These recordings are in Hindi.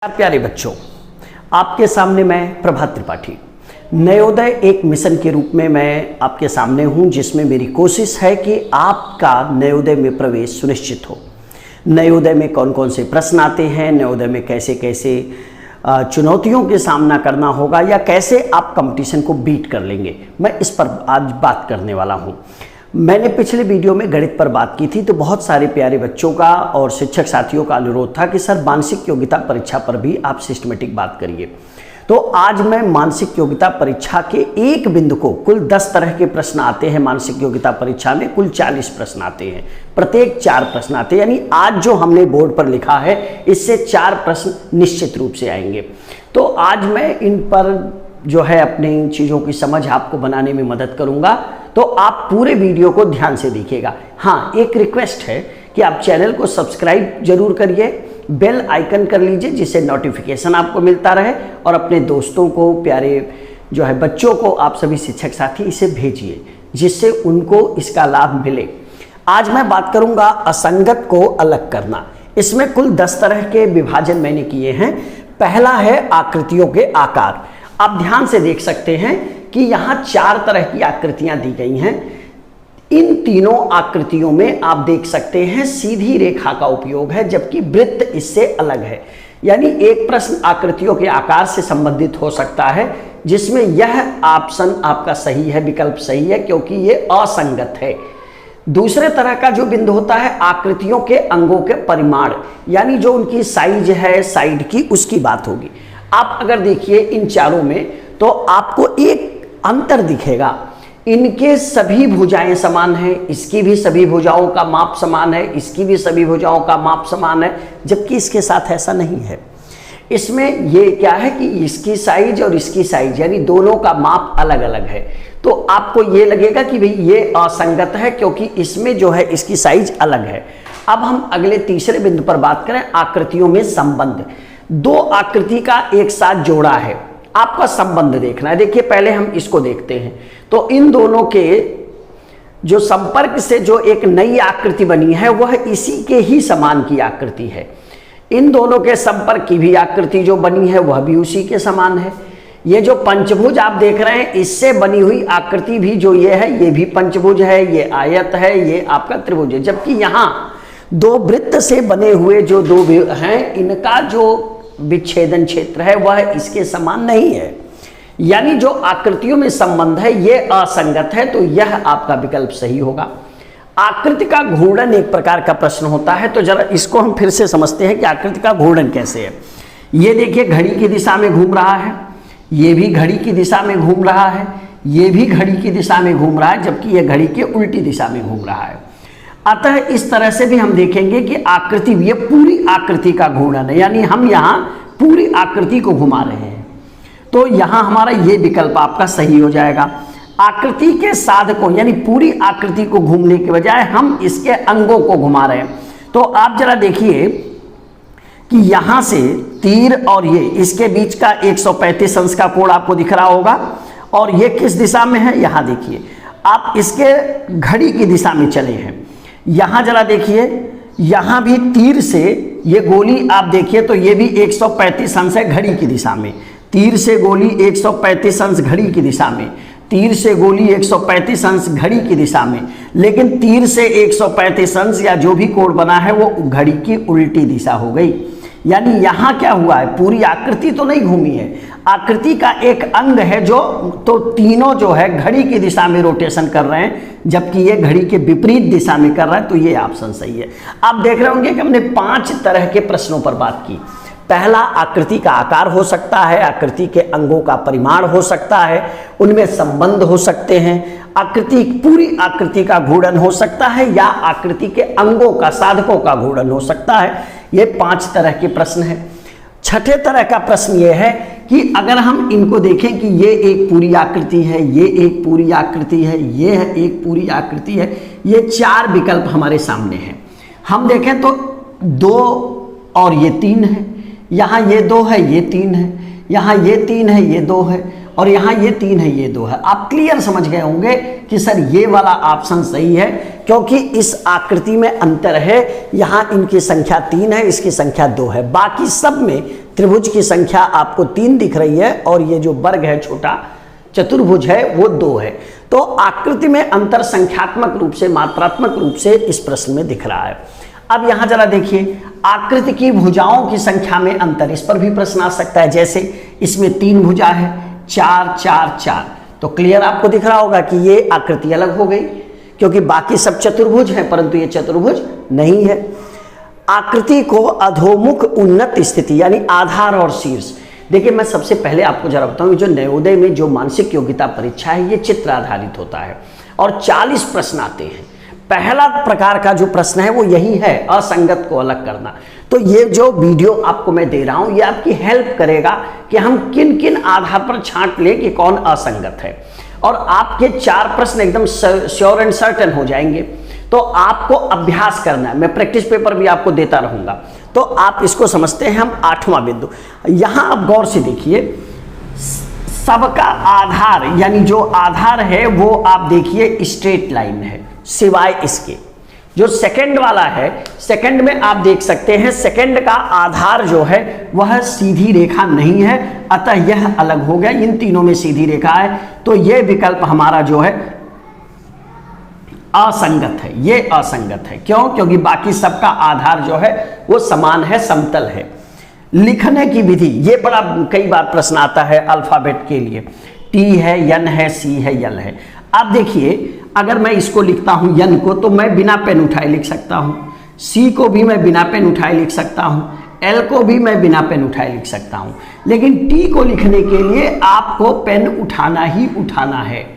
प्यारे बच्चों, आपके सामने मैं प्रभात त्रिपाठी नवोदय एक मिशन के रूप में मैं आपके सामने हूं, जिसमें मेरी कोशिश है कि आपका नवोदय में प्रवेश सुनिश्चित हो। नवोदय में कौन कौन से प्रश्न आते हैं, नवोदय में कैसे कैसे चुनौतियों के सामना करना होगा या कैसे आप कंपटीशन को बीट कर लेंगे, मैं इस पर आज बात करने वाला हूं। मैंने पिछले वीडियो में गणित पर बात की थी, तो बहुत सारे प्यारे बच्चों का और शिक्षक साथियों का अनुरोध था कि सर मानसिक योग्यता परीक्षा पर भी आप सिस्टमेटिक बात करिए। तो आज मैं मानसिक योग्यता परीक्षा के एक बिंदु को, कुल 10 तरह के प्रश्न आते हैं मानसिक योग्यता परीक्षा में, कुल 40 प्रश्न आते हैं, प्रत्येक 4 प्रश्न आते हैं, यानी आज जो हमने बोर्ड पर लिखा है इससे 4 प्रश्न निश्चित रूप से आएंगे। तो आज मैं इन पर जो है अपनी चीज़ों की समझ आपको बनाने में मदद करूंगा, तो आप पूरे वीडियो को ध्यान से देखिएगा। हाँ, एक रिक्वेस्ट है कि आप चैनल को सब्सक्राइब जरूर करिए, बेल आइकन कर लीजिए जिससे नोटिफिकेशन आपको मिलता रहे, और अपने दोस्तों को, प्यारे जो है बच्चों को, आप सभी शिक्षक साथी इसे भेजिए जिससे उनको इसका लाभ मिले। आज मैं बात करूंगा असंगत को अलग करना। इसमें कुल 10 तरह के विभाजन मैंने किए हैं। पहला है आकृतियों के आकार। आप ध्यान से देख सकते हैं कि यहाँ 4 तरह की आकृतियां दी गई हैं। इन तीनों आकृतियों में आप देख सकते हैं सीधी रेखा का उपयोग है, जबकि वृत्त इससे अलग है। यानी एक प्रश्न आकृतियों के आकार से संबंधित हो सकता है, जिसमें यह ऑप्शन आपका सही है, विकल्प सही है, क्योंकि ये असंगत है। दूसरे तरह का जो बिंदु होता है आकृतियों के अंगों के परिमाण, यानी जो उनकी साइज है साइड की, उसकी बात होगी। आप अगर देखिए इन चारों में तो आपको एक अंतर दिखेगा। इनके सभी भुजाएं समान हैं, इसकी भी सभी भुजाओं का माप समान है, इसकी भी सभी भुजाओं का माप समान है, जबकि इसके साथ ऐसा नहीं है। इसमें ये क्या है कि इसकी साइज और इसकी साइज, यानी दोनों का माप अलग अलग है। तो आपको ये लगेगा कि भाई ये असंगत है, क्योंकि इसमें जो है इसकी साइज अलग है। अब हम अगले तीसरे बिंदु पर बात करें, आकृतियों में संबंध। 2 आकृति का एक साथ जोड़ा है, आपका संबंध देखना है। देखिए पहले हम इसको देखते हैं, तो इन दोनों के जो संपर्क से जो एक नई आकृति बनी है वह इसी के ही समान की आकृति है। इन दोनों के संपर्क की भी आकृति जो बनी है वह भी उसी के समान है। ये जो पंचभुज आप देख रहे हैं, इससे बनी हुई आकृति भी जो ये है, ये भी पंचभुज है, ये आयत है, ये आपका त्रिभुज है। जबकि यहाँ 2 वृत्त से बने हुए जो 2 हैं, इनका जो विच्छेदन क्षेत्र है वह इसके समान नहीं है। यानी जो आकृतियों में संबंध है ये असंगत है, तो यह आपका विकल्प सही होगा। आकृति का घूर्णन एक प्रकार का प्रश्न होता है, तो जरा इसको हम फिर से समझते हैं कि आकृति का घूर्णन कैसे है। ये देखिए घड़ी की दिशा में घूम रहा है, ये भी घड़ी की दिशा में घूम रहा है, ये भी घड़ी की दिशा में घूम रहा है, जबकि ये घड़ी के उल्टी दिशा में घूम रहा है। अतः इस तरह से भी हम देखेंगे कि आकृति, ये पूरी आकृति का घूर्णन है, यानी हम यहाँ पूरी आकृति को घुमा रहे हैं, तो यहाँ हमारा ये विकल्प आपका सही हो जाएगा। आकृति के साधकों, यानी पूरी आकृति को घूमने के बजाय हम इसके अंगों को घुमा रहे हैं। तो आप जरा देखिए कि यहाँ से तीर और ये, इसके बीच का 135 अंश का कोण आपको दिख रहा होगा, और ये किस दिशा में है, यहाँ देखिए आप इसके घड़ी की दिशा में चले हैं। यहाँ जरा देखिए, यहाँ भी तीर से ये गोली आप देखिए तो ये भी 135 अंश है घड़ी की दिशा में। तीर से गोली 135 अंश घड़ी की दिशा में, तीर से गोली 135 अंश घड़ी की दिशा में, लेकिन तीर से 135 अंश या जो भी कोण बना है वो घड़ी की उल्टी दिशा हो गई। यानी यहाँ क्या हुआ है, पूरी आकृति तो नहीं घूमी है, आकृति का एक अंग है जो, तो तीनों जो है घड़ी की दिशा में रोटेशन कर रहे हैं, जबकि ये घड़ी के विपरीत दिशा में कर रहा है, तो ये ऑप्शन सही है। आप देख रहे होंगे कि हमने 5 तरह के प्रश्नों पर बात की। पहला आकृति का आकार हो सकता है, आकृति के अंगों का परिमाण हो सकता है, उनमें संबंध हो सकते हैं, आकृति, पूरी आकृति का घूर्णन हो सकता है, या आकृति के अंगों का, साधकों का घूर्णन हो सकता है। ये 5 तरह के प्रश्न हैं। छठे तरह का प्रश्न ये है कि अगर हम इनको देखें कि ये एक पूरी आकृति है, ये एक पूरी आकृति है, ये एक पूरी आकृति है, ये 4 विकल्प हमारे सामने हैं। हम देखें तो 2 और ये 3 है, यहाँ ये 2 है, ये 3 है, यहाँ ये 3 है, ये 2 है, और यहाँ ये 3 है, ये 2 है। आप क्लियर समझ गए होंगे कि सर ये वाला ऑप्शन सही है, क्योंकि इस आकृति में अंतर है। यहाँ इनकी संख्या 3 है, इसकी संख्या 2 है। बाकी सब में त्रिभुज की संख्या आपको 3 दिख रही है, और ये जो वर्ग है, छोटा चतुर्भुज है, वो 2 है। तो आकृति में अंतर संख्यात्मक रूप से, मात्रात्मक रूप से इस प्रश्न में दिख रहा है। अब यहां जरा देखिए, आकृति की भुजाओं की संख्या में अंतर, इस पर भी प्रश्न आ सकता है। जैसे इसमें 3 भुजा है, 4 4 4, तो क्लियर आपको दिख रहा होगा कि ये आकृति अलग हो गई, क्योंकि बाकी सब चतुर्भुज है, परंतु ये चतुर्भुज नहीं है। आकृति को अधोमुख उन्नत स्थिति, यानी आधार और शीर्ष। देखिए, मैं सबसे पहले आपको जरा बताऊं, जो नवोदय में जो मानसिक योग्यता परीक्षा है, ये चित्र आधारित होता है और 40 प्रश्न आते हैं। पहला प्रकार का जो प्रश्न है वो यही है, असंगत को अलग करना। तो ये जो वीडियो आपको मैं दे रहा हूं, ये आपकी हेल्प करेगा कि हम किन किन आधार पर छांट लें कि कौन असंगत है, और आपके 4 प्रश्न एकदम श्योर एंड सर्टेन हो जाएंगे। तो आपको अभ्यास करना है, मैं प्रैक्टिस पेपर भी आपको देता रहूंगा, तो आप इसको समझते हैं। हम 8वां बिंदु, यहां आप गौर से देखिए, सबका आधार, यानी जो आधार है वो आप देखिए स्ट्रेट लाइन है, सिवाय इसके। जो सेकंड वाला है, सेकंड में आप देख सकते हैं, सेकंड का आधार जो है वह सीधी रेखा नहीं है, अतः यह अलग हो गया। इन तीनों में सीधी रेखा है, तो यह विकल्प हमारा जो है असंगत है, ये असंगत है। क्यों? क्योंकि बाकी सबका आधार जो है वो समान है, समतल है। लिखने की विधि, ये बड़ा कई बार प्रश्न आता है अल्फाबेट के लिए, टी है, यन है, सी है, यल है। अब देखिए, अगर मैं इसको लिखता हूं यन को, तो मैं बिना पेन उठाए लिख सकता हूं, सी को भी मैं बिना पेन उठाए लिख सकता हूं, एल को भी मैं बिना पेन उठाए लिख सकता हूं, लेकिन टी को लिखने के लिए आपको पेन उठाना ही उठाना है।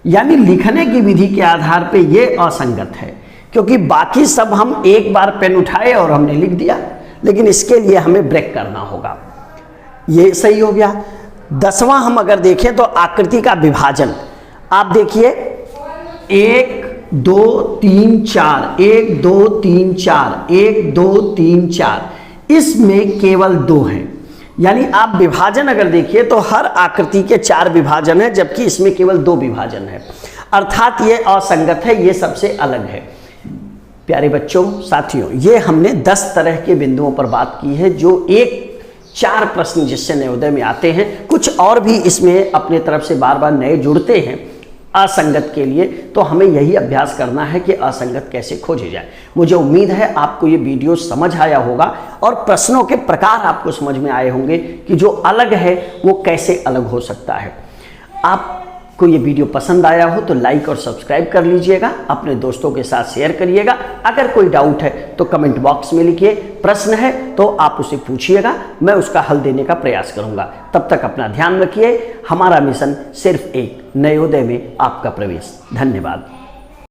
यानी लिखने की विधि के आधार पे ये असंगत है, क्योंकि बाकी सब हम एक बार पेन उठाए और हमने लिख दिया, लेकिन इसके लिए हमें ब्रेक करना होगा। ये सही हो गया। 10वां हम अगर देखें तो आकृति का विभाजन, आप देखिए 1 2 3 4, 1 2 3 4, 1 2 3 4, इसमें केवल 2 हैं। यानी आप विभाजन अगर देखिए तो हर आकृति के 4 विभाजन है, जबकि इसमें केवल 2 विभाजन है, अर्थात ये असंगत है, ये सबसे अलग है। प्यारे बच्चों, साथियों, ये हमने 10 तरह के बिंदुओं पर बात की है, जो 4 प्रश्न जिससे नवोदय में आते हैं। कुछ और भी इसमें अपने तरफ से बार बार नए जुड़ते हैं असंगत के लिए, तो हमें यही अभ्यास करना है कि असंगत कैसे खोजे जाए। मुझे उम्मीद है आपको ये वीडियो समझ आया होगा और प्रश्नों के प्रकार आपको समझ में आए होंगे कि जो अलग है वो कैसे अलग हो सकता है। आपको ये वीडियो पसंद आया हो तो लाइक और सब्सक्राइब कर लीजिएगा, अपने दोस्तों के साथ शेयर करिएगा। अगर कोई डाउट है तो कमेंट बॉक्स में लिखिए, प्रश्न है तो आप उसे पूछिएगा, मैं उसका हल देने का प्रयास करूंगा। तब तक अपना ध्यान रखिए। हमारा मिशन सिर्फ एक, नवोदय में आपका प्रवेश। धन्यवाद।